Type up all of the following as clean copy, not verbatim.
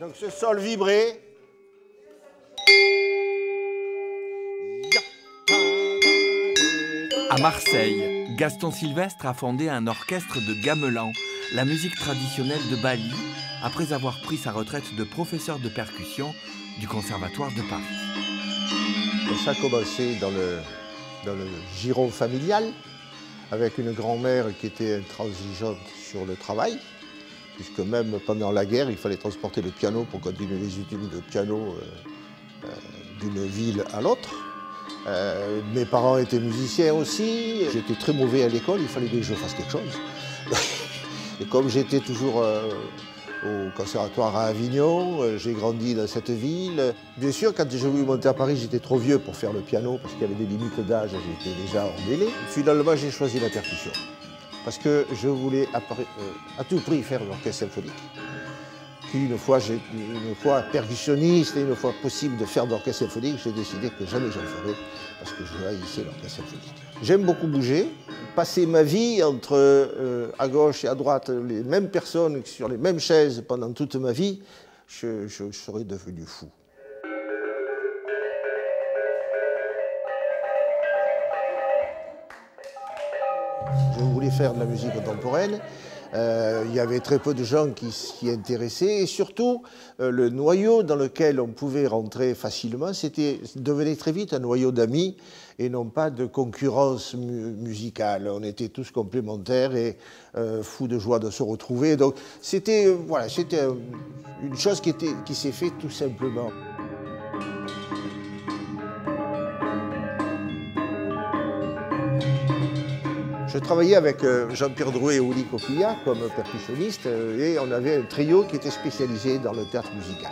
Donc ce sol vibré. À Marseille, Gaston Sylvestre a fondé un orchestre de gamelan, la musique traditionnelle de Bali, après avoir pris sa retraite de professeur de percussion du Conservatoire de Paris. Ça a commencé dans le giron familial, avec une grand-mère qui était intransigeante sur le travail, puisque même pendant la guerre, il fallait transporter le piano pour continuer les études de piano d'une ville à l'autre. Mes parents étaient musiciens aussi, j'étais très mauvais à l'école, il fallait bien que je fasse quelque chose. Et comme j'étais toujours au conservatoire à Avignon, j'ai grandi dans cette ville. Bien sûr, quand j'ai voulu monter à Paris, j'étais trop vieux pour faire le piano, parce qu'il y avait des limites d'âge, j'étais déjà hors délai. Finalement, j'ai choisi la percussion, parce que je voulais à tout prix faire l'orchestre symphonique. Puis une fois percussionniste et une fois possible de faire de l'orchestre symphonique, j'ai décidé que jamais j'en ferais parce que je haïssais l'orchestre symphonique. J'aime beaucoup bouger, passer ma vie entre à gauche et à droite les mêmes personnes sur les mêmes chaises pendant toute ma vie, je serais devenu fou. Je voulais faire de la musique contemporaine. Il y avait très peu de gens qui s'y intéressaient et surtout le noyau dans lequel on pouvait rentrer facilement devenait très vite un noyau d'amis et non pas de concurrence musicale. On était tous complémentaires et fous de joie de se retrouver. Donc c'était une chose qui s'est faite tout simplement. Je travaillais avec Jean-Pierre Drouet et Willy Coquillat comme percussionniste et on avait un trio qui était spécialisé dans le théâtre musical.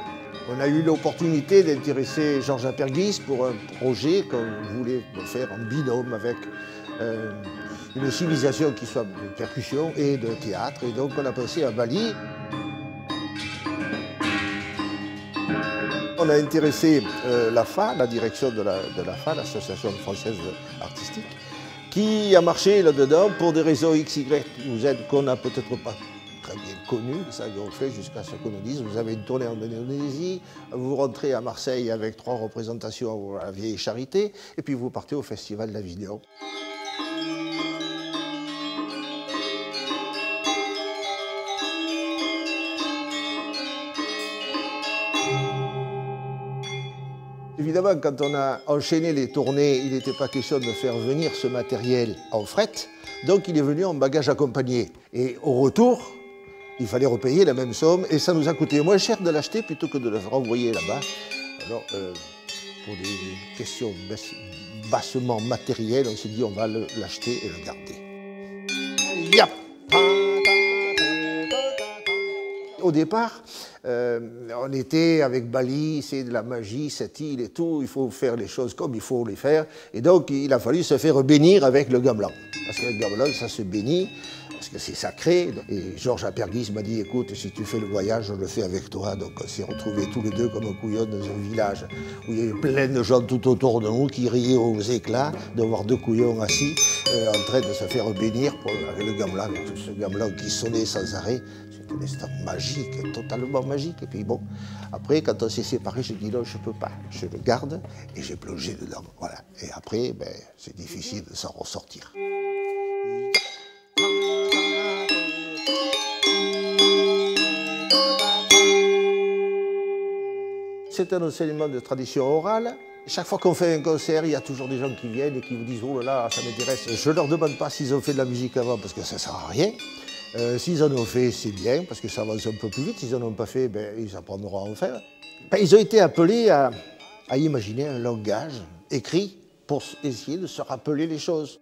On a eu l'opportunité d'intéresser Georges Aperguis pour un projet qu'on voulait faire en binôme avec une civilisation qui soit de percussion et de théâtre. Et donc on a pensé à Bali. On a intéressé l'AFA, la direction de l'AFA, l'Association française artistique, qui a marché là-dedans pour des raisons XY ou Z qu'on n'a peut-être pas très bien connues. Ça qu'on fait jusqu'à ce qu'on nous dise, vous avez une tournée en Indonésie, vous rentrez à Marseille avec 3 représentations à la Vieille Charité, et puis vous partez au Festival d'Avignon. Évidemment, quand on a enchaîné les tournées, il n'était pas question de faire venir ce matériel en fret, donc il est venu en bagage accompagné. Et au retour, il fallait repayer la même somme, et ça nous a coûté moins cher de l'acheter plutôt que de le renvoyer là-bas. Alors, pour des questions bassement matérielles, on s'est dit on va l'acheter et le garder. Yap. Au départ, on était avec Bali, c'est de la magie, cette île et tout, il faut faire les choses comme il faut les faire. Et donc, il a fallu se faire bénir avec le gamelan. Parce que le gamelan, ça se bénit, parce que c'est sacré. Et Georges Aperguis m'a dit, écoute, si tu fais le voyage, je le fais avec toi. Donc, on s'est retrouvés tous les deux comme un couillon dans un village où il y avait plein de gens tout autour de nous qui riaient aux éclats de voir 2 couillons assis en train de se faire bénir avec le gamelan, avec tout ce gamelan qui sonnait sans arrêt. Un instant magique, totalement magique. Et puis bon, après, quand on s'est séparés, j'ai dit non, je ne peux pas. Je le garde et j'ai plongé dedans. Voilà. Et après, c'est difficile de s'en ressortir. C'est un enseignement de tradition orale. Chaque fois qu'on fait un concert, il y a toujours des gens qui viennent et qui vous disent « Oh là là, ça m'intéresse ». Je ne leur demande pas s'ils ont fait de la musique avant, parce que ça ne sert à rien. S'ils en ont fait, c'est bien, parce que ça avance un peu plus vite. S'ils n'en ont pas fait, ils apprendront à en faire. Ils ont été appelés à imaginer un langage écrit pour essayer de se rappeler les choses.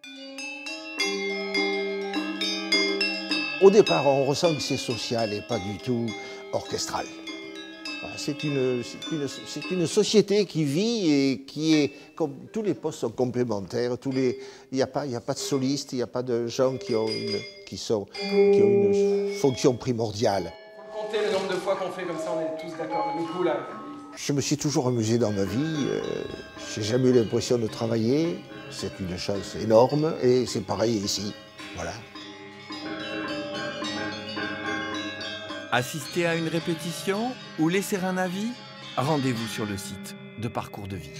Au départ, on ressent que c'est social et pas du tout orchestral. C'est une société qui vit et qui est, comme tous les postes sont complémentaires, il n'y a pas de solistes, il n'y a pas de gens qui ont une fonction primordiale. Il faut compter le nombre de fois qu'on fait comme ça, on est tous d'accord. Du coup, là. Je me suis toujours amusé dans ma vie, j'ai jamais eu l'impression de travailler, c'est une chance énorme et c'est pareil ici, voilà. Assister à une répétition ou laisser un avis? Rendez-vous sur le site de Parcours de Vie.